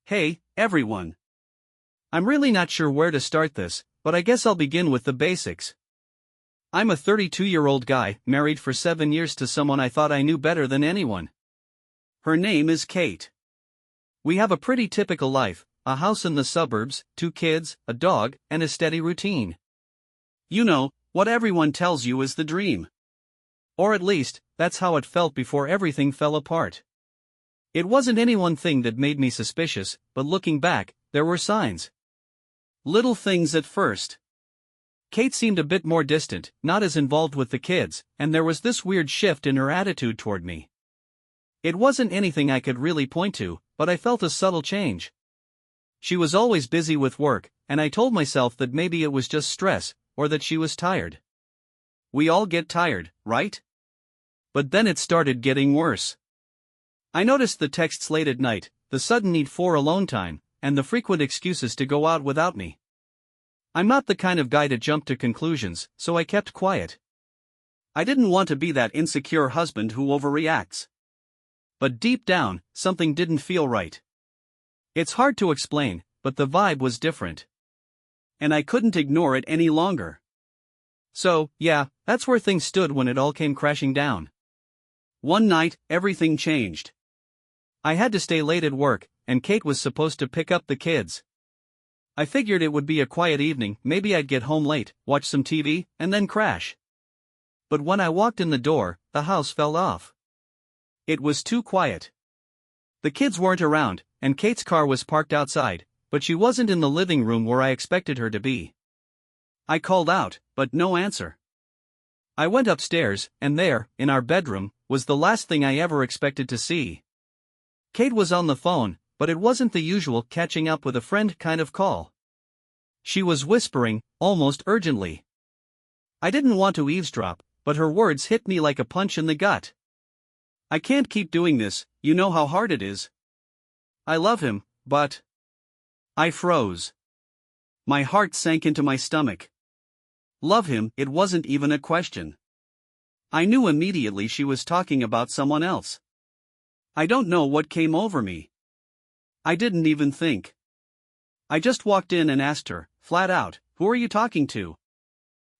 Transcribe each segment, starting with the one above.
Hey, everyone. I'm really not sure where to start this, but I guess I'll begin with the basics. I'm a 32-year-old guy, married for 7 years to someone I thought I knew better than anyone. Her name is Kate. We have a pretty typical life, a house in the suburbs, 2 kids, a dog, and a steady routine. You know, what everyone tells you is the dream. Or at least, that's how it felt before everything fell apart. It wasn't any one thing that made me suspicious, but looking back, there were signs. Little things at first. Kate seemed a bit more distant, not as involved with the kids, and there was this weird shift in her attitude toward me. It wasn't anything I could really point to, but I felt a subtle change. She was always busy with work, and I told myself that maybe it was just stress, or that she was tired. We all get tired, right? But then it started getting worse. I noticed the texts late at night, the sudden need for alone time, and the frequent excuses to go out without me. I'm not the kind of guy to jump to conclusions, so I kept quiet. I didn't want to be that insecure husband who overreacts. But deep down, something didn't feel right. It's hard to explain, but the vibe was different. And I couldn't ignore it any longer. So, yeah, that's where things stood when it all came crashing down. One night, everything changed. I had to stay late at work, and Kate was supposed to pick up the kids. I figured it would be a quiet evening, maybe I'd get home late, watch some TV, and then crash. But when I walked in the door, the house fell off. It was too quiet. The kids weren't around, and Kate's car was parked outside, but she wasn't in the living room where I expected her to be. I called out, but no answer. I went upstairs, and there, in our bedroom, was the last thing I ever expected to see. Kate was on the phone, but it wasn't the usual catching up with a friend kind of call. She was whispering, almost urgently. I didn't want to eavesdrop, but her words hit me like a punch in the gut. I can't keep doing this, you know how hard it is. I love him, but... I froze. My heart sank into my stomach. Love him, it wasn't even a question. I knew immediately she was talking about someone else. I don't know what came over me. I didn't even think. I just walked in and asked her, flat out, "Who are you talking to?"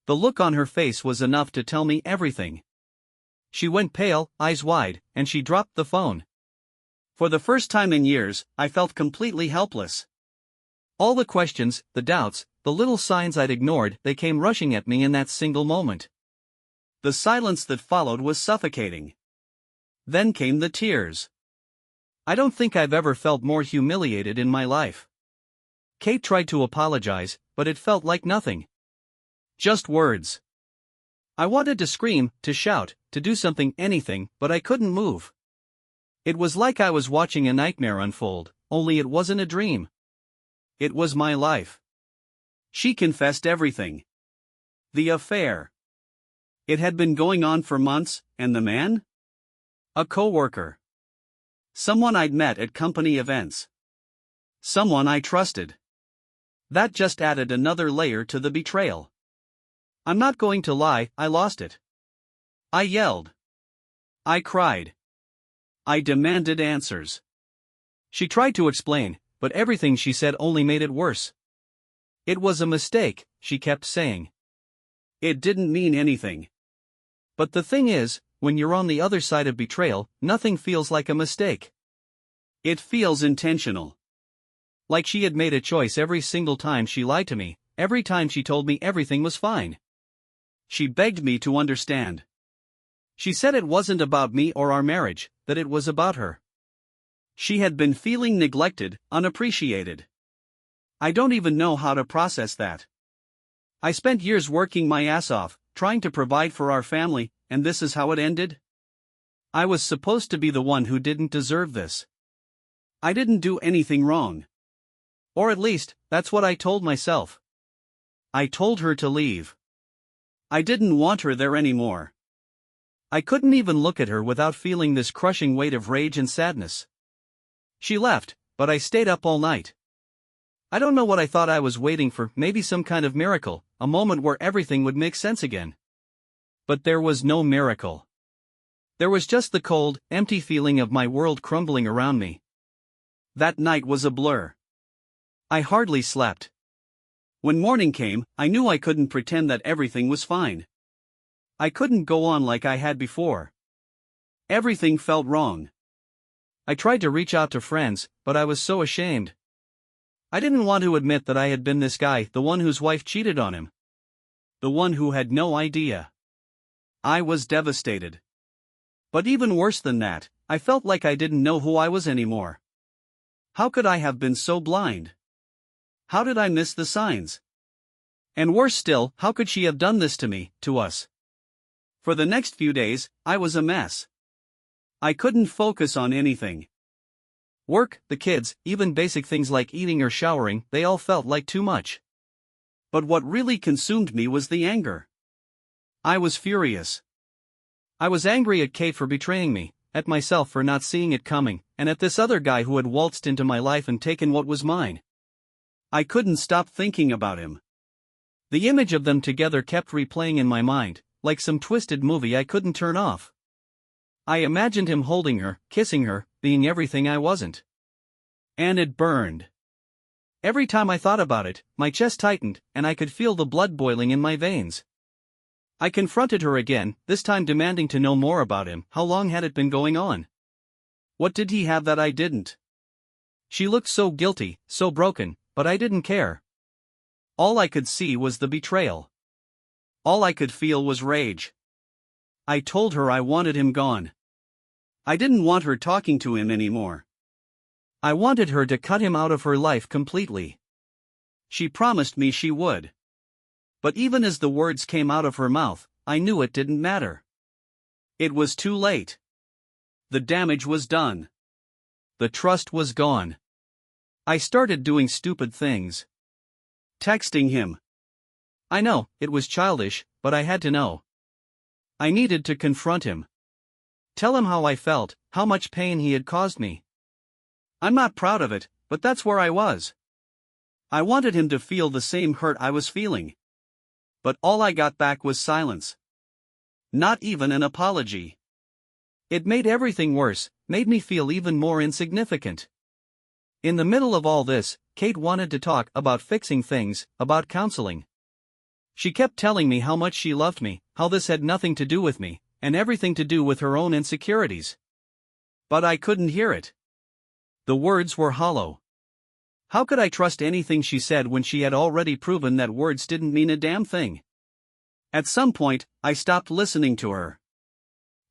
The look on her face was enough to tell me everything. She went pale, eyes wide, and she dropped the phone. For the first time in years, I felt completely helpless. All the questions, the doubts, the little signs I'd ignored, they came rushing at me in that single moment. The silence that followed was suffocating. Then came the tears. I don't think I've ever felt more humiliated in my life. Kate tried to apologize, but it felt like nothing. Just words. I wanted to scream, to shout, to do something, anything, but I couldn't move. It was like I was watching a nightmare unfold, only it wasn't a dream. It was my life. She confessed everything. The affair. It had been going on for months, and the man? A coworker. Someone I'd met at company events. Someone I trusted. That just added another layer to the betrayal. I'm not going to lie, I lost it. I yelled. I cried. I demanded answers. She tried to explain, but everything she said only made it worse. It was a mistake, she kept saying. It didn't mean anything. But the thing is, when you're on the other side of betrayal, nothing feels like a mistake. It feels intentional. Like she had made a choice every single time she lied to me, every time she told me everything was fine. She begged me to understand. She said it wasn't about me or our marriage, that it was about her. She had been feeling neglected, unappreciated. I don't even know how to process that. I spent years working my ass off, trying to provide for our family, and this is how it ended? I was supposed to be the one who didn't deserve this. I didn't do anything wrong. Or at least, that's what I told myself. I told her to leave. I didn't want her there anymore. I couldn't even look at her without feeling this crushing weight of rage and sadness. She left, but I stayed up all night. I don't know what I thought I was waiting for, maybe some kind of miracle, a moment where everything would make sense again. But there was no miracle. There was just the cold, empty feeling of my world crumbling around me. That night was a blur. I hardly slept. When morning came, I knew I couldn't pretend that everything was fine. I couldn't go on like I had before. Everything felt wrong. I tried to reach out to friends, but I was so ashamed. I didn't want to admit that I had been this guy, the one whose wife cheated on him. The one who had no idea. I was devastated. But even worse than that, I felt like I didn't know who I was anymore. How could I have been so blind? How did I miss the signs? And worse still, how could she have done this to me, to us? For the next few days, I was a mess. I couldn't focus on anything. Work, the kids, even basic things like eating or showering, they all felt like too much. But what really consumed me was the anger. I was furious. I was angry at Kate for betraying me, at myself for not seeing it coming, and at this other guy who had waltzed into my life and taken what was mine. I couldn't stop thinking about him. The image of them together kept replaying in my mind, like some twisted movie I couldn't turn off. I imagined him holding her, kissing her, being everything I wasn't. And it burned. Every time I thought about it, my chest tightened, and I could feel the blood boiling in my veins. I confronted her again, this time demanding to know more about him. How long had it been going on? What did he have that I didn't? She looked so guilty, so broken, but I didn't care. All I could see was the betrayal. All I could feel was rage. I told her I wanted him gone. I didn't want her talking to him anymore. I wanted her to cut him out of her life completely. She promised me she would. But even as the words came out of her mouth, I knew it didn't matter. It was too late. The damage was done. The trust was gone. I started doing stupid things. Texting him. I know, it was childish, but I had to know. I needed to confront him. Tell him how I felt, how much pain he had caused me. I'm not proud of it, but that's where I was. I wanted him to feel the same hurt I was feeling. But all I got back was silence. Not even an apology. It made everything worse, made me feel even more insignificant. In the middle of all this, Kate wanted to talk about fixing things, about counseling. She kept telling me how much she loved me, how this had nothing to do with me, and everything to do with her own insecurities. But I couldn't hear it. The words were hollow. How could I trust anything she said when she had already proven that words didn't mean a damn thing? At some point, I stopped listening to her.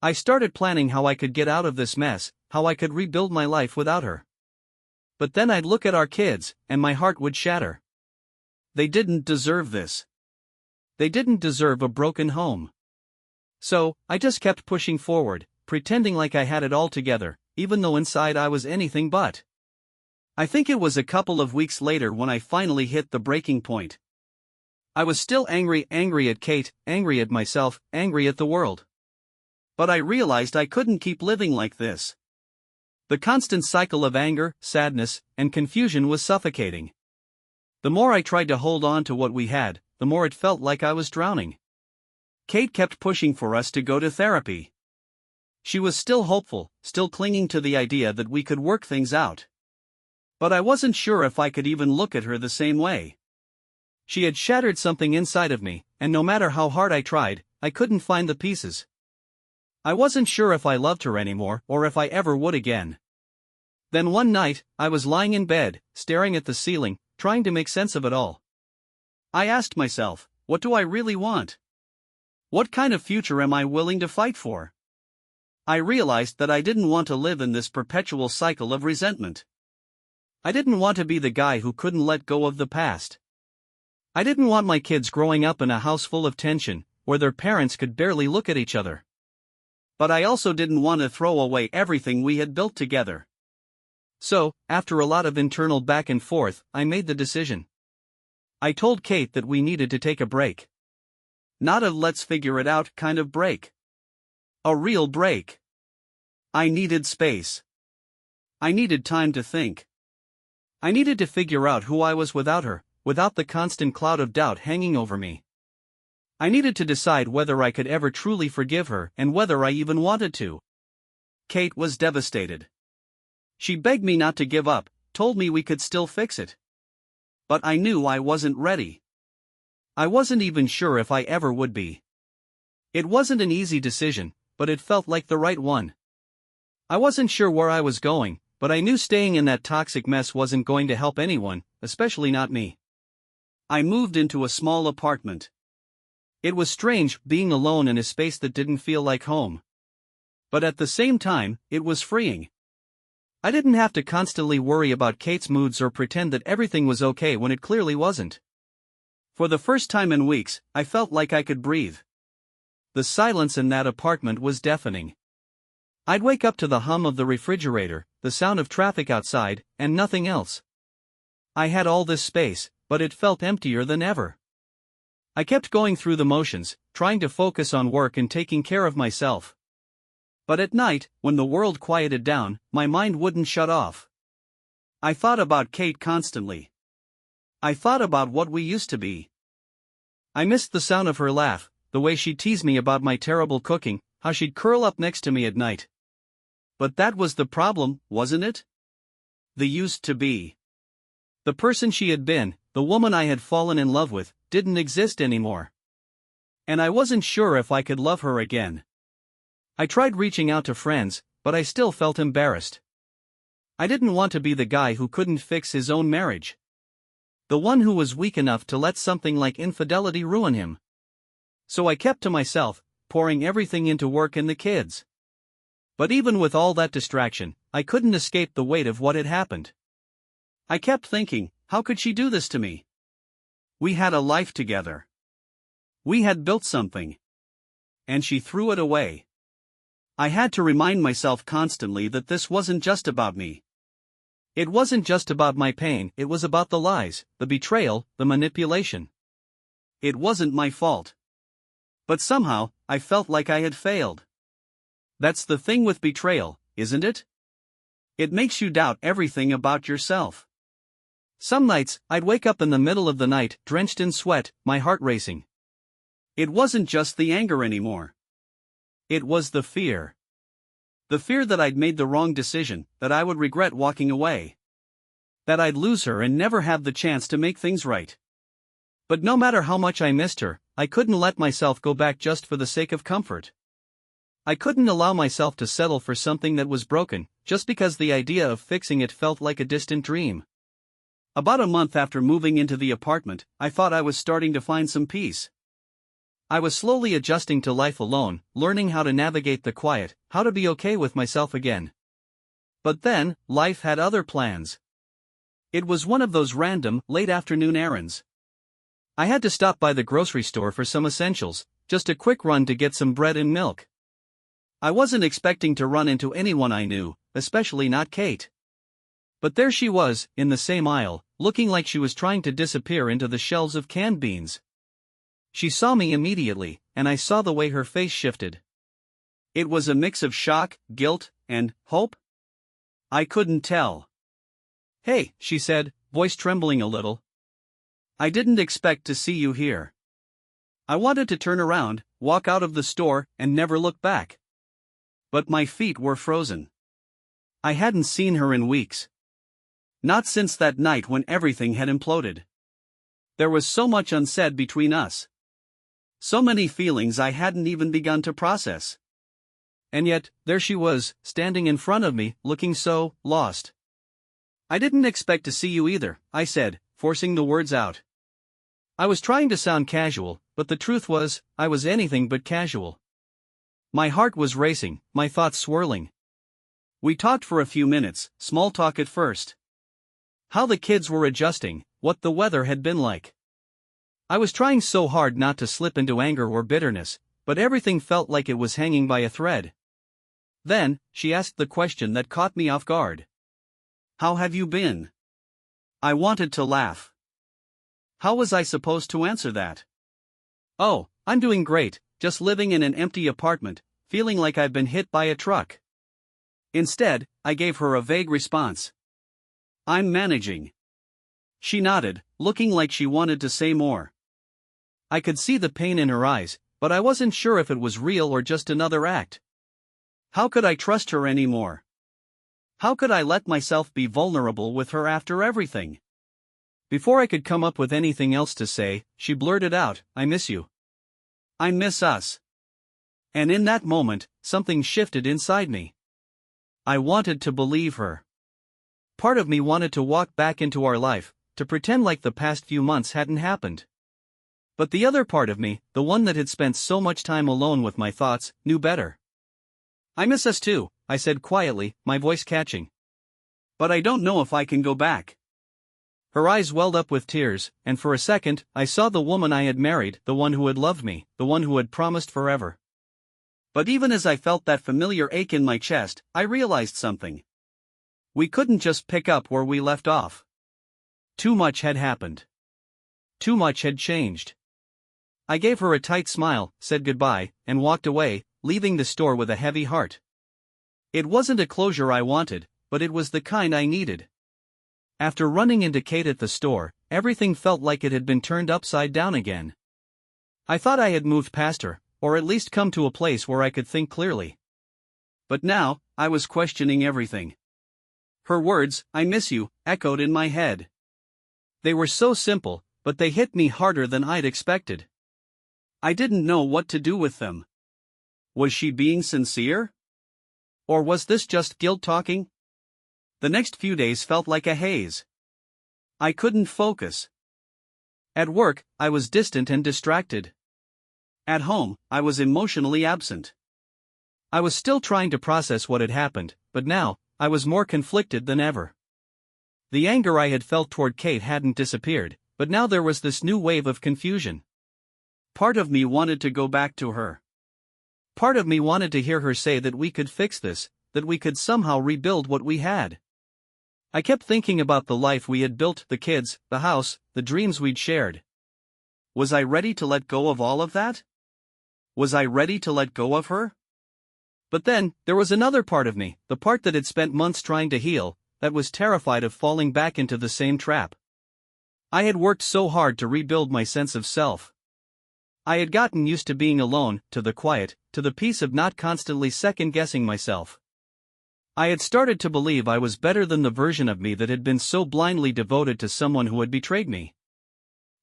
I started planning how I could get out of this mess, how I could rebuild my life without her. But then I'd look at our kids, and my heart would shatter. They didn't deserve this. They didn't deserve a broken home. So, I just kept pushing forward, pretending like I had it all together, even though inside I was anything but. I think it was a couple of weeks later when I finally hit the breaking point. I was still angry at Kate, angry at myself, angry at the world. But I realized I couldn't keep living like this. The constant cycle of anger, sadness, and confusion was suffocating. The more I tried to hold on to what we had, the more it felt like I was drowning. Kate kept pushing for us to go to therapy. She was still hopeful, still clinging to the idea that we could work things out. But I wasn't sure if I could even look at her the same way. She had shattered something inside of me, and no matter how hard I tried, I couldn't find the pieces. I wasn't sure if I loved her anymore or if I ever would again. Then one night, I was lying in bed, staring at the ceiling, trying to make sense of it all. I asked myself, what do I really want? What kind of future am I willing to fight for? I realized that I didn't want to live in this perpetual cycle of resentment. I didn't want to be the guy who couldn't let go of the past. I didn't want my kids growing up in a house full of tension, where their parents could barely look at each other. But I also didn't want to throw away everything we had built together. So, after a lot of internal back and forth, I made the decision. I told Kate that we needed to take a break. Not a let's figure it out kind of break. A real break. I needed space. I needed time to think. I needed to figure out who I was without her, without the constant cloud of doubt hanging over me. I needed to decide whether I could ever truly forgive her and whether I even wanted to. Kate was devastated. She begged me not to give up, told me we could still fix it. But I knew I wasn't ready. I wasn't even sure if I ever would be. It wasn't an easy decision, but it felt like the right one. I wasn't sure where I was going, but I knew staying in that toxic mess wasn't going to help anyone, especially not me. I moved into a small apartment. It was strange being alone in a space that didn't feel like home. But at the same time, it was freeing. I didn't have to constantly worry about Kate's moods or pretend that everything was okay when it clearly wasn't. For the first time in weeks, I felt like I could breathe. The silence in that apartment was deafening. I'd wake up to the hum of the refrigerator, the sound of traffic outside, and nothing else. I had all this space, but it felt emptier than ever. I kept going through the motions, trying to focus on work and taking care of myself. But at night, when the world quieted down, my mind wouldn't shut off. I thought about Kate constantly. I thought about what we used to be. I missed the sound of her laugh, the way she'd tease me about my terrible cooking, how she'd curl up next to me at night. But that was the problem, wasn't it? The used to be. The person she had been, the woman I had fallen in love with, didn't exist anymore. And I wasn't sure if I could love her again. I tried reaching out to friends, but I still felt embarrassed. I didn't want to be the guy who couldn't fix his own marriage. The one who was weak enough to let something like infidelity ruin him. So I kept to myself, pouring everything into work and the kids. But even with all that distraction, I couldn't escape the weight of what had happened. I kept thinking, how could she do this to me? We had a life together. We had built something. And she threw it away. I had to remind myself constantly that this wasn't just about me. It wasn't just about my pain, it was about the lies, the betrayal, the manipulation. It wasn't my fault. But somehow, I felt like I had failed. That's the thing with betrayal, isn't it? It makes you doubt everything about yourself. Some nights, I'd wake up in the middle of the night, drenched in sweat, my heart racing. It wasn't just the anger anymore. It was the fear. The fear that I'd made the wrong decision, that I would regret walking away. That I'd lose her and never have the chance to make things right. But no matter how much I missed her, I couldn't let myself go back just for the sake of comfort. I couldn't allow myself to settle for something that was broken, just because the idea of fixing it felt like a distant dream. About a month after moving into the apartment, I thought I was starting to find some peace. I was slowly adjusting to life alone, learning how to navigate the quiet, how to be okay with myself again. But then, life had other plans. It was one of those random, late afternoon errands. I had to stop by the grocery store for some essentials, just a quick run to get some bread and milk. I wasn't expecting to run into anyone I knew, especially not Kate. But there she was, in the same aisle, looking like she was trying to disappear into the shelves of canned beans. She saw me immediately, and I saw the way her face shifted. It was a mix of shock, guilt, and hope? I couldn't tell. "Hey," she said, voice trembling a little. "I didn't expect to see you here." I wanted to turn around, walk out of the store, and never look back. But my feet were frozen. I hadn't seen her in weeks. Not since that night when everything had imploded. There was so much unsaid between us. So many feelings I hadn't even begun to process. And yet, there she was, standing in front of me, looking so lost. "I didn't expect to see you either," I said, forcing the words out. I was trying to sound casual, but the truth was, I was anything but casual. My heart was racing, my thoughts swirling. We talked for a few minutes, small talk at first. How the kids were adjusting, what the weather had been like. I was trying so hard not to slip into anger or bitterness, but everything felt like it was hanging by a thread. Then, she asked the question that caught me off guard. "How have you been?" I wanted to laugh. How was I supposed to answer that? "Oh, I'm doing great, just living in an empty apartment, feeling like I've been hit by a truck." Instead, I gave her a vague response. "I'm managing." She nodded, looking like she wanted to say more. I could see the pain in her eyes, but I wasn't sure if it was real or just another act. How could I trust her anymore? How could I let myself be vulnerable with her after everything? Before I could come up with anything else to say, she blurted out, "I miss you. I miss us." And in that moment, something shifted inside me. I wanted to believe her. Part of me wanted to walk back into our life, to pretend like the past few months hadn't happened. But the other part of me, the one that had spent so much time alone with my thoughts, knew better. "I miss us too," I said quietly, my voice catching. "But I don't know if I can go back." Her eyes welled up with tears, and for a second, I saw the woman I had married, the one who had loved me, the one who had promised forever. But even as I felt that familiar ache in my chest, I realized something. We couldn't just pick up where we left off. Too much had happened. Too much had changed. I gave her a tight smile, said goodbye, and walked away, leaving the store with a heavy heart. It wasn't a closure I wanted, but it was the kind I needed. After running into Kate at the store, everything felt like it had been turned upside down again. I thought I had moved past her, or at least come to a place where I could think clearly. But now, I was questioning everything. Her words, "I miss you," echoed in my head. They were so simple, but they hit me harder than I'd expected. I didn't know what to do with them. Was she being sincere? Or was this just guilt talking? The next few days felt like a haze. I couldn't focus. At work, I was distant and distracted. At home, I was emotionally absent. I was still trying to process what had happened, but now, I was more conflicted than ever. The anger I had felt toward Kate hadn't disappeared, but now there was this new wave of confusion. Part of me wanted to go back to her. Part of me wanted to hear her say that we could fix this, that we could somehow rebuild what we had. I kept thinking about the life we had built, the kids, the house, the dreams we'd shared. Was I ready to let go of all of that? Was I ready to let go of her? But then, there was another part of me, the part that had spent months trying to heal, that was terrified of falling back into the same trap. I had worked so hard to rebuild my sense of self. I had gotten used to being alone, to the quiet, to the peace of not constantly second-guessing myself. I had started to believe I was better than the version of me that had been so blindly devoted to someone who had betrayed me.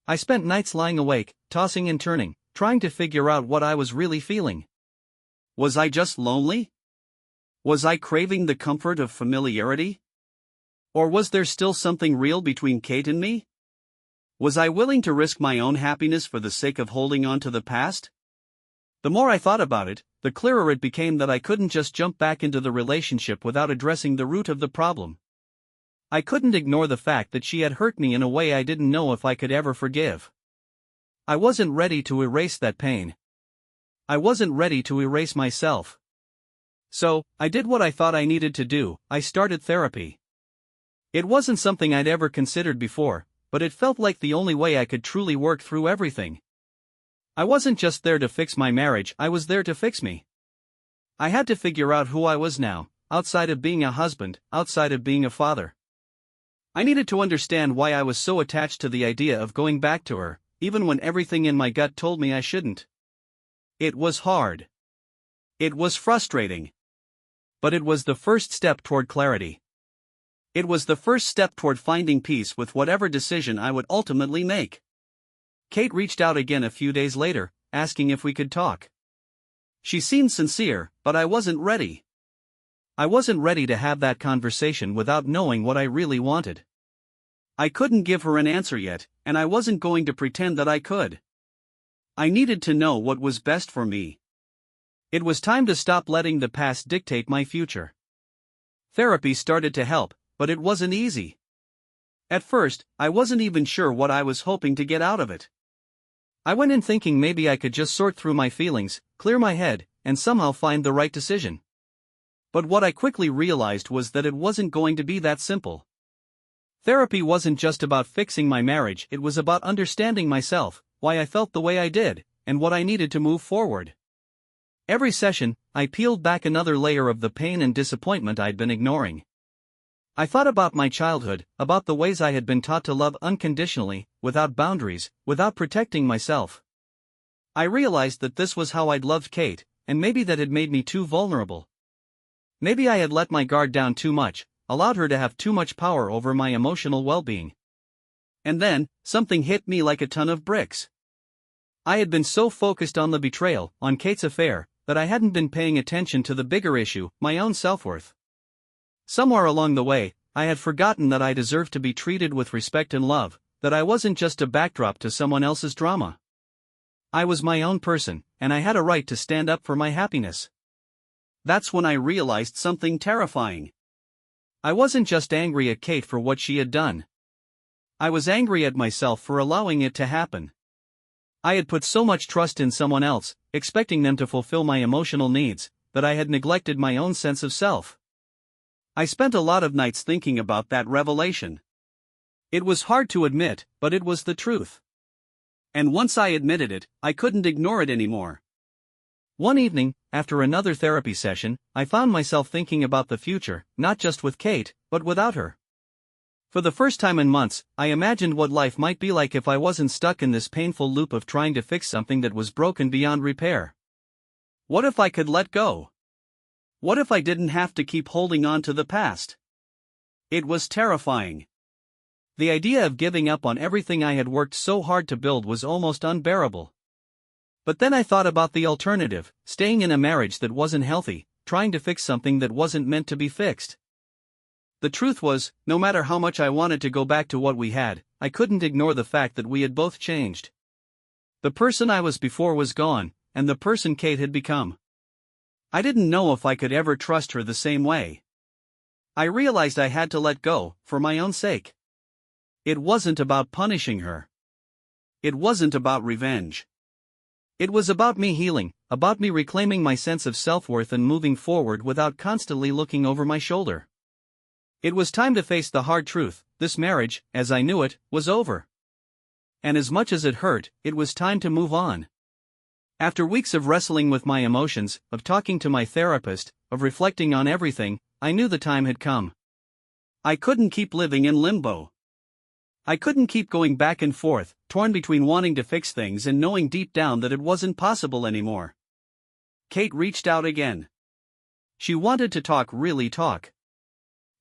I spent nights lying awake, tossing and turning, trying to figure out what I was really feeling. Was I just lonely? Was I craving the comfort of familiarity? Or was there still something real between Kate and me? Was I willing to risk my own happiness for the sake of holding on to the past? The more I thought about it, the clearer it became that I couldn't just jump back into the relationship without addressing the root of the problem. I couldn't ignore the fact that she had hurt me in a way I didn't know if I could ever forgive. I wasn't ready to erase that pain. I wasn't ready to erase myself. So, I did what I thought I needed to do, I started therapy. It wasn't something I'd ever considered before, but it felt like the only way I could truly work through everything. I wasn't just there to fix my marriage, I was there to fix me. I had to figure out who I was now, outside of being a husband, outside of being a father. I needed to understand why I was so attached to the idea of going back to her, even when everything in my gut told me I shouldn't. It was hard. It was frustrating. But it was the first step toward clarity. It was the first step toward finding peace with whatever decision I would ultimately make. Kate reached out again a few days later, asking if we could talk. She seemed sincere, but I wasn't ready. I wasn't ready to have that conversation without knowing what I really wanted. I couldn't give her an answer yet, and I wasn't going to pretend that I could. I needed to know what was best for me. It was time to stop letting the past dictate my future. Therapy started to help, but it wasn't easy. At first, I wasn't even sure what I was hoping to get out of it. I went in thinking maybe I could just sort through my feelings, clear my head, and somehow find the right decision. But what I quickly realized was that it wasn't going to be that simple. Therapy wasn't just about fixing my marriage, it was about understanding myself, why I felt the way I did, and what I needed to move forward. Every session, I peeled back another layer of the pain and disappointment I'd been ignoring. I thought about my childhood, about the ways I had been taught to love unconditionally, without boundaries, without protecting myself. I realized that this was how I'd loved Kate, and maybe that had made me too vulnerable. Maybe I had let my guard down too much, allowed her to have too much power over my emotional well-being. And then, something hit me like a ton of bricks. I had been so focused on the betrayal, on Kate's affair, that I hadn't been paying attention to the bigger issue, my own self-worth. Somewhere along the way, I had forgotten that I deserved to be treated with respect and love, that I wasn't just a backdrop to someone else's drama. I was my own person, and I had a right to stand up for my happiness. That's when I realized something terrifying. I wasn't just angry at Kate for what she had done. I was angry at myself for allowing it to happen. I had put so much trust in someone else, expecting them to fulfill my emotional needs, that I had neglected my own sense of self. I spent a lot of nights thinking about that revelation. It was hard to admit, but it was the truth. And once I admitted it, I couldn't ignore it anymore. One evening, after another therapy session, I found myself thinking about the future, not just with Kate, but without her. For the first time in months, I imagined what life might be like if I wasn't stuck in this painful loop of trying to fix something that was broken beyond repair. What if I could let go? What if I didn't have to keep holding on to the past? It was terrifying. The idea of giving up on everything I had worked so hard to build was almost unbearable. But then I thought about the alternative, staying in a marriage that wasn't healthy, trying to fix something that wasn't meant to be fixed. The truth was, no matter how much I wanted to go back to what we had, I couldn't ignore the fact that we had both changed. The person I was before was gone, and the person Kate had become. I didn't know if I could ever trust her the same way. I realized I had to let go, for my own sake. It wasn't about punishing her. It wasn't about revenge. It was about me healing, about me reclaiming my sense of self-worth and moving forward without constantly looking over my shoulder. It was time to face the hard truth: this marriage, as I knew it, was over. And as much as it hurt, it was time to move on. After weeks of wrestling with my emotions, of talking to my therapist, of reflecting on everything, I knew the time had come. I couldn't keep living in limbo. I couldn't keep going back and forth, torn between wanting to fix things and knowing deep down that it wasn't possible anymore. Kate reached out again. She wanted to talk, really talk.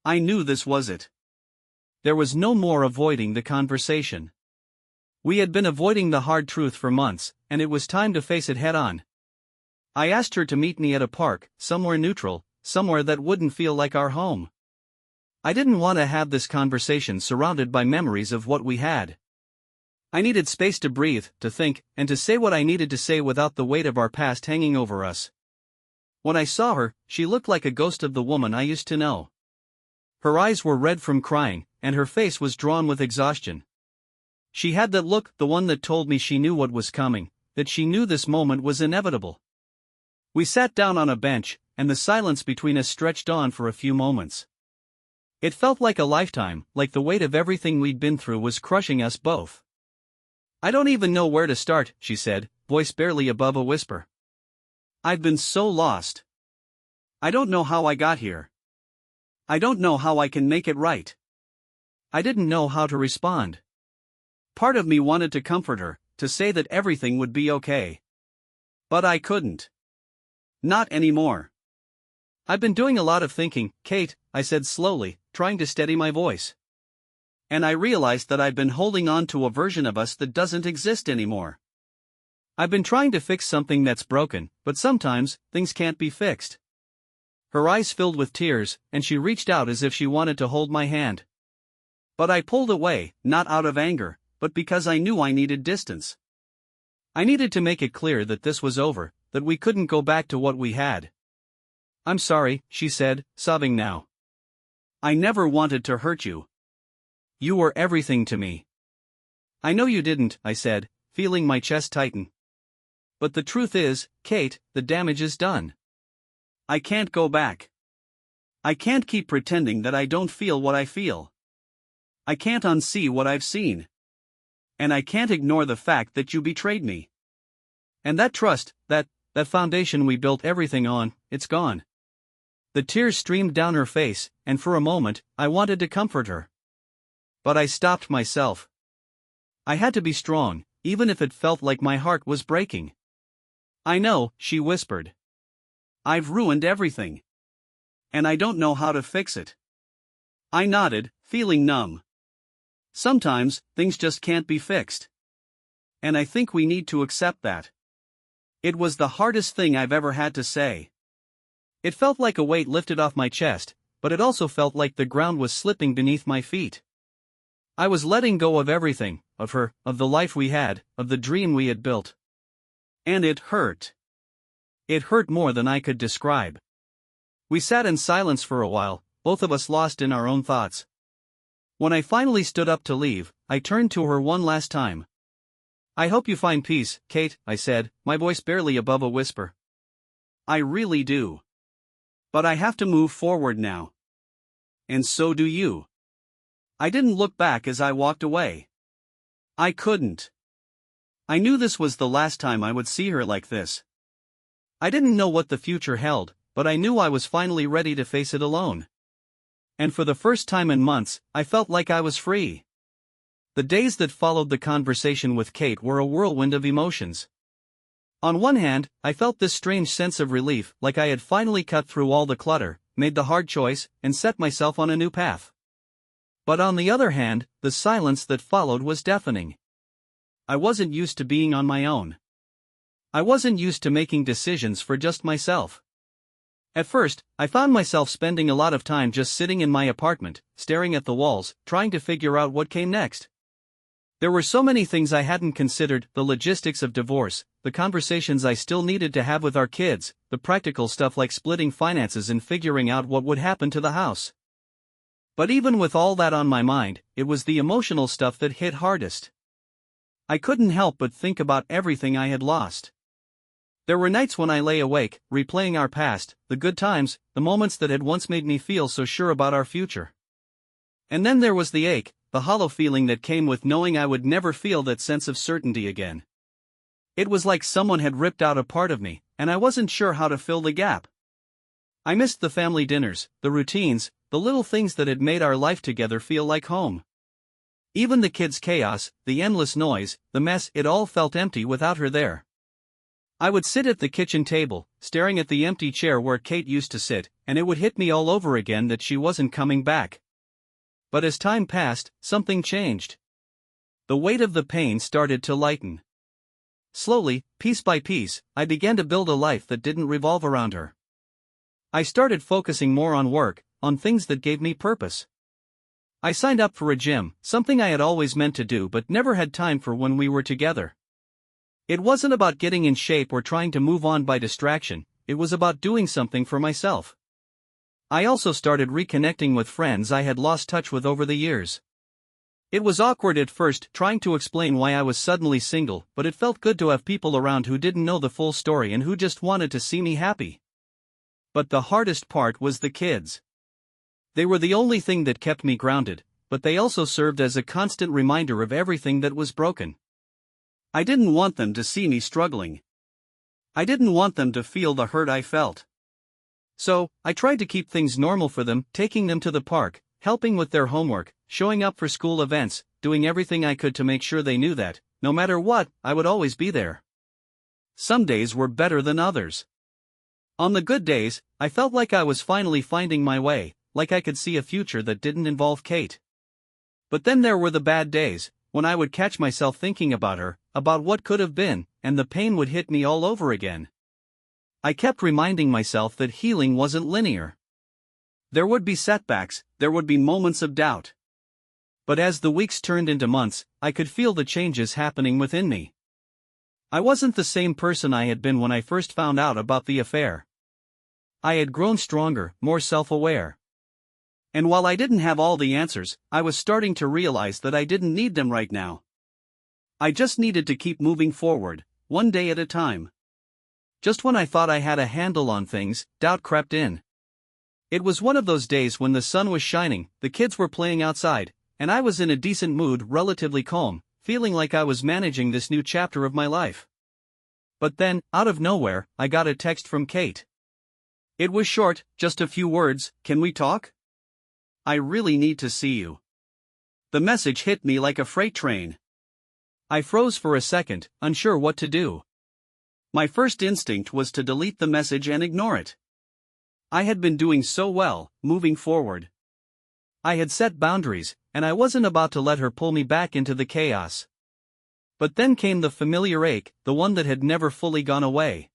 I knew this was it. There was no more avoiding the conversation. We had been avoiding the hard truth for months, and it was time to face it head on. I asked her to meet me at a park, somewhere neutral, somewhere that wouldn't feel like our home. I didn't want to have this conversation surrounded by memories of what we had. I needed space to breathe, to think, and to say what I needed to say without the weight of our past hanging over us. When I saw her, she looked like a ghost of the woman I used to know. Her eyes were red from crying, and her face was drawn with exhaustion. She had that look, the one that told me she knew what was coming, that she knew this moment was inevitable. We sat down on a bench, and the silence between us stretched on for a few moments. It felt like a lifetime, like the weight of everything we'd been through was crushing us both. I don't even know where to start, she said, voice barely above a whisper. I've been so lost. I don't know how I got here. I don't know how I can make it right. I didn't know how to respond. Part of me wanted to comfort her, to say that everything would be okay. But I couldn't. Not anymore. I've been doing a lot of thinking, Kate, I said slowly, trying to steady my voice. And I realized that I've been holding on to a version of us that doesn't exist anymore. I've been trying to fix something that's broken, but sometimes, things can't be fixed. Her eyes filled with tears, and she reached out as if she wanted to hold my hand. But I pulled away, not out of anger, but because I knew I needed distance. I needed to make it clear that this was over, that we couldn't go back to what we had. I'm sorry, she said, sobbing now. I never wanted to hurt you. You were everything to me. I know you didn't, I said, feeling my chest tighten. But the truth is, Kate, the damage is done. I can't go back. I can't keep pretending that I don't feel what I feel. I can't unsee what I've seen. And I can't ignore the fact that you betrayed me. And that trust, that foundation we built everything on, it's gone. The tears streamed down her face, and for a moment, I wanted to comfort her. But I stopped myself. I had to be strong, even if it felt like my heart was breaking. I know, she whispered. I've ruined everything. And I don't know how to fix it. I nodded, feeling numb. Sometimes, things just can't be fixed. And I think we need to accept that. It was the hardest thing I've ever had to say. It felt like a weight lifted off my chest, but it also felt like the ground was slipping beneath my feet. I was letting go of everything, of her, of the life we had, of the dream we had built. And it hurt. It hurt more than I could describe. We sat in silence for a while, both of us lost in our own thoughts. When I finally stood up to leave, I turned to her one last time. "I hope you find peace, Kate," I said, my voice barely above a whisper. "I really do. But I have to move forward now. And so do you." I didn't look back as I walked away. I couldn't. I knew this was the last time I would see her like this. I didn't know what the future held, but I knew I was finally ready to face it alone. And for the first time in months, I felt like I was free. The days that followed the conversation with Kate were a whirlwind of emotions. On one hand, I felt this strange sense of relief, like I had finally cut through all the clutter, made the hard choice, and set myself on a new path. But on the other hand, the silence that followed was deafening. I wasn't used to being on my own. I wasn't used to making decisions for just myself. At first, I found myself spending a lot of time just sitting in my apartment, staring at the walls, trying to figure out what came next. There were so many things I hadn't considered: the logistics of divorce, the conversations I still needed to have with our kids, the practical stuff like splitting finances and figuring out what would happen to the house. But even with all that on my mind, it was the emotional stuff that hit hardest. I couldn't help but think about everything I had lost. There were nights when I lay awake, replaying our past, the good times, the moments that had once made me feel so sure about our future. And then there was the ache, the hollow feeling that came with knowing I would never feel that sense of certainty again. It was like someone had ripped out a part of me, and I wasn't sure how to fill the gap. I missed the family dinners, the routines, the little things that had made our life together feel like home. Even the kids' chaos, the endless noise, the mess, it all felt empty without her there. I would sit at the kitchen table, staring at the empty chair where Kate used to sit, and it would hit me all over again that she wasn't coming back. But as time passed, something changed. The weight of the pain started to lighten. Slowly, piece by piece, I began to build a life that didn't revolve around her. I started focusing more on work, on things that gave me purpose. I signed up for a gym, something I had always meant to do but never had time for when we were together. It wasn't about getting in shape or trying to move on by distraction, it was about doing something for myself. I also started reconnecting with friends I had lost touch with over the years. It was awkward at first, trying to explain why I was suddenly single, but it felt good to have people around who didn't know the full story and who just wanted to see me happy. But the hardest part was the kids. They were the only thing that kept me grounded, but they also served as a constant reminder of everything that was broken. I didn't want them to see me struggling. I didn't want them to feel the hurt I felt. So, I tried to keep things normal for them, taking them to the park, helping with their homework, showing up for school events, doing everything I could to make sure they knew that, no matter what, I would always be there. Some days were better than others. On the good days, I felt like I was finally finding my way, like I could see a future that didn't involve Kate. But then there were the bad days, when I would catch myself thinking about her, about what could have been, and the pain would hit me all over again. I kept reminding myself that healing wasn't linear. There would be setbacks, there would be moments of doubt. But as the weeks turned into months, I could feel the changes happening within me. I wasn't the same person I had been when I first found out about the affair. I had grown stronger, more self-aware. And while I didn't have all the answers, I was starting to realize that I didn't need them right now. I just needed to keep moving forward, one day at a time. Just when I thought I had a handle on things, doubt crept in. It was one of those days when the sun was shining, the kids were playing outside, and I was in a decent mood, relatively calm, feeling like I was managing this new chapter of my life. But then, out of nowhere, I got a text from Kate. It was short, just a few words: "Can we talk? I really need to see you." The message hit me like a freight train. I froze for a second, unsure what to do. My first instinct was to delete the message and ignore it. I had been doing so well, moving forward. I had set boundaries, and I wasn't about to let her pull me back into the chaos. But then came the familiar ache, the one that had never fully gone away.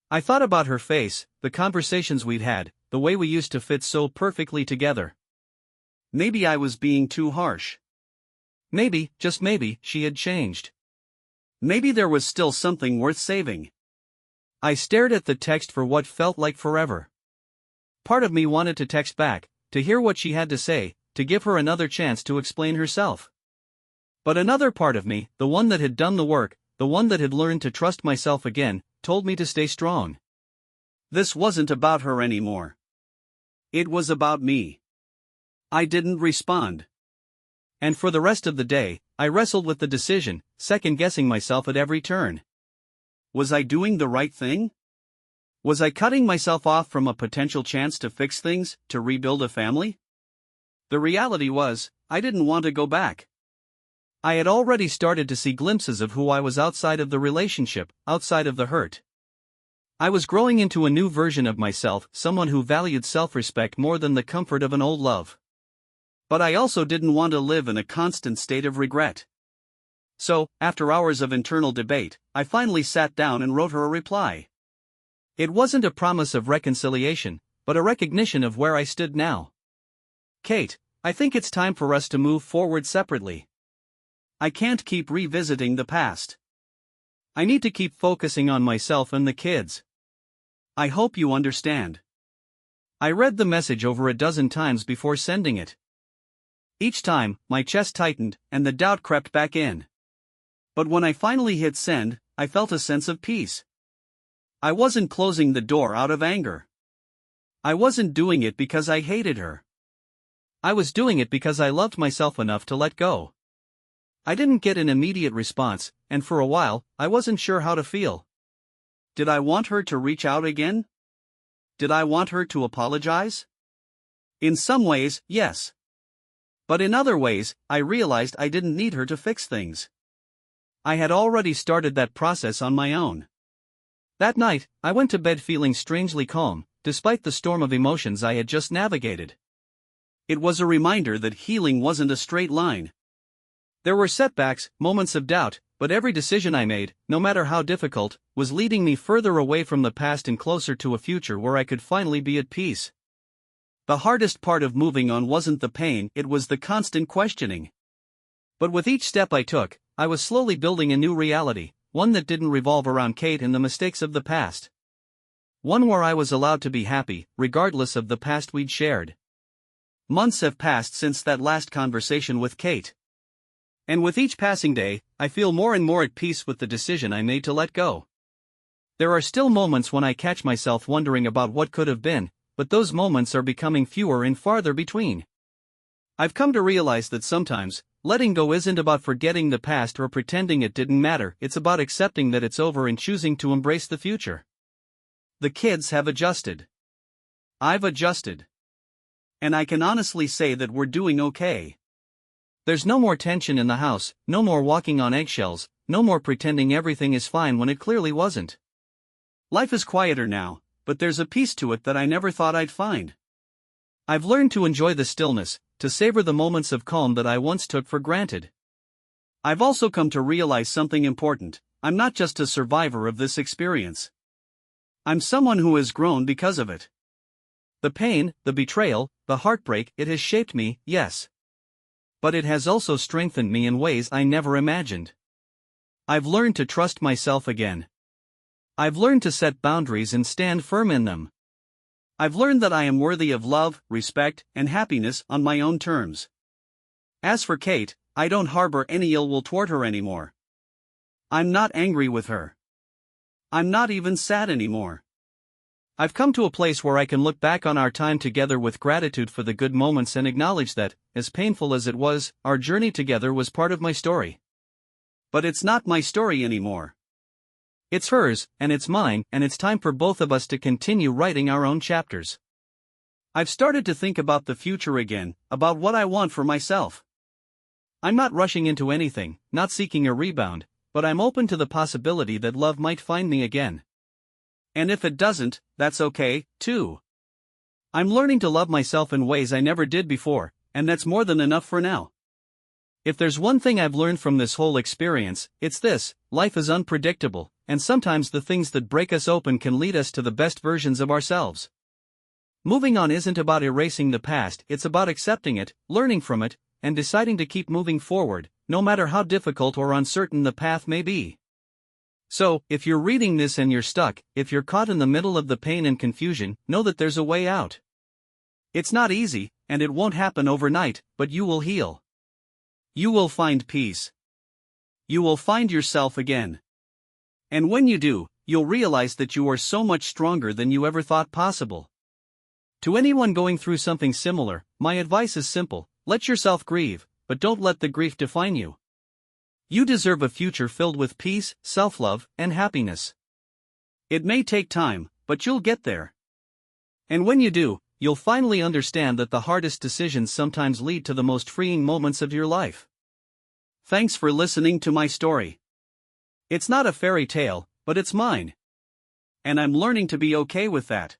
I thought about her face, the conversations we'd had, the way we used to fit so perfectly together. Maybe I was being too harsh. Maybe, just maybe, she had changed. Maybe there was still something worth saving. I stared at the text for what felt like forever. Part of me wanted to text back, to hear what she had to say, to give her another chance to explain herself. But another part of me, the one that had done the work, the one that had learned to trust myself again, told me to stay strong. This wasn't about her anymore. It was about me. I didn't respond. And for the rest of the day, I wrestled with the decision, second-guessing myself at every turn. Was I doing the right thing? Was I cutting myself off from a potential chance to fix things, to rebuild a family? The reality was, I didn't want to go back. I had already started to see glimpses of who I was outside of the relationship, outside of the hurt. I was growing into a new version of myself, someone who valued self-respect more than the comfort of an old love. But I also didn't want to live in a constant state of regret. So, after hours of internal debate, I finally sat down and wrote her a reply. It wasn't a promise of reconciliation, but a recognition of where I stood now. Kate, I think it's time for us to move forward separately. I can't keep revisiting the past. I need to keep focusing on myself and the kids. I hope you understand. I read the message over a dozen times before sending it. Each time, my chest tightened, and the doubt crept back in. But when I finally hit send, I felt a sense of peace. I wasn't closing the door out of anger. I wasn't doing it because I hated her. I was doing it because I loved myself enough to let go. I didn't get an immediate response, and for a while, I wasn't sure how to feel. Did I want her to reach out again? Did I want her to apologize? In some ways, yes. But in other ways, I realized I didn't need her to fix things. I had already started that process on my own. That night, I went to bed feeling strangely calm, despite the storm of emotions I had just navigated. It was a reminder that healing wasn't a straight line. There were setbacks, moments of doubt, but every decision I made, no matter how difficult, was leading me further away from the past and closer to a future where I could finally be at peace. The hardest part of moving on wasn't the pain, it was the constant questioning. But with each step I took, I was slowly building a new reality, one that didn't revolve around Kate and the mistakes of the past. One where I was allowed to be happy, regardless of the past we'd shared. Months have passed since that last conversation with Kate. And with each passing day, I feel more and more at peace with the decision I made to let go. There are still moments when I catch myself wondering about what could have been, but those moments are becoming fewer and farther between. I've come to realize that sometimes, letting go isn't about forgetting the past or pretending it didn't matter, it's about accepting that it's over and choosing to embrace the future. The kids have adjusted. I've adjusted. And I can honestly say that we're doing okay. There's no more tension in the house, no more walking on eggshells, no more pretending everything is fine when it clearly wasn't. Life is quieter now, but there's a peace to it that I never thought I'd find. I've learned to enjoy the stillness, to savor the moments of calm that I once took for granted. I've also come to realize something important: I'm not just a survivor of this experience. I'm someone who has grown because of it. The pain, the betrayal, the heartbreak, it has shaped me, yes. But it has also strengthened me in ways I never imagined. I've learned to trust myself again. I've learned to set boundaries and stand firm in them. I've learned that I am worthy of love, respect, and happiness on my own terms. As for Kate, I don't harbor any ill will toward her anymore. I'm not angry with her. I'm not even sad anymore. I've come to a place where I can look back on our time together with gratitude for the good moments and acknowledge that, as painful as it was, our journey together was part of my story. But it's not my story anymore. It's hers, and it's mine, and it's time for both of us to continue writing our own chapters. I've started to think about the future again, about what I want for myself. I'm not rushing into anything, not seeking a rebound, but I'm open to the possibility that love might find me again. And if it doesn't, that's okay, too. I'm learning to love myself in ways I never did before, And that's more than enough for now. If there's one thing I've learned from this whole experience, it's this: life is unpredictable, and sometimes the things that break us open can lead us to the best versions of ourselves. Moving on isn't about erasing the past, it's about accepting it, learning from it, and deciding to keep moving forward, no matter how difficult or uncertain the path may be. So, if you're reading this and you're stuck, if you're caught in the middle of the pain and confusion, know that there's a way out. It's not easy, and it won't happen overnight, but you will heal. You will find peace. You will find yourself again. And when you do, you'll realize that you are so much stronger than you ever thought possible. To anyone going through something similar, my advice is simple: let yourself grieve, but don't let the grief define you. You deserve a future filled with peace, self-love, and happiness. It may take time, but you'll get there. And when you do, you'll finally understand that the hardest decisions sometimes lead to the most freeing moments of your life. Thanks for listening to my story. It's not a fairy tale, but it's mine. And I'm learning to be okay with that.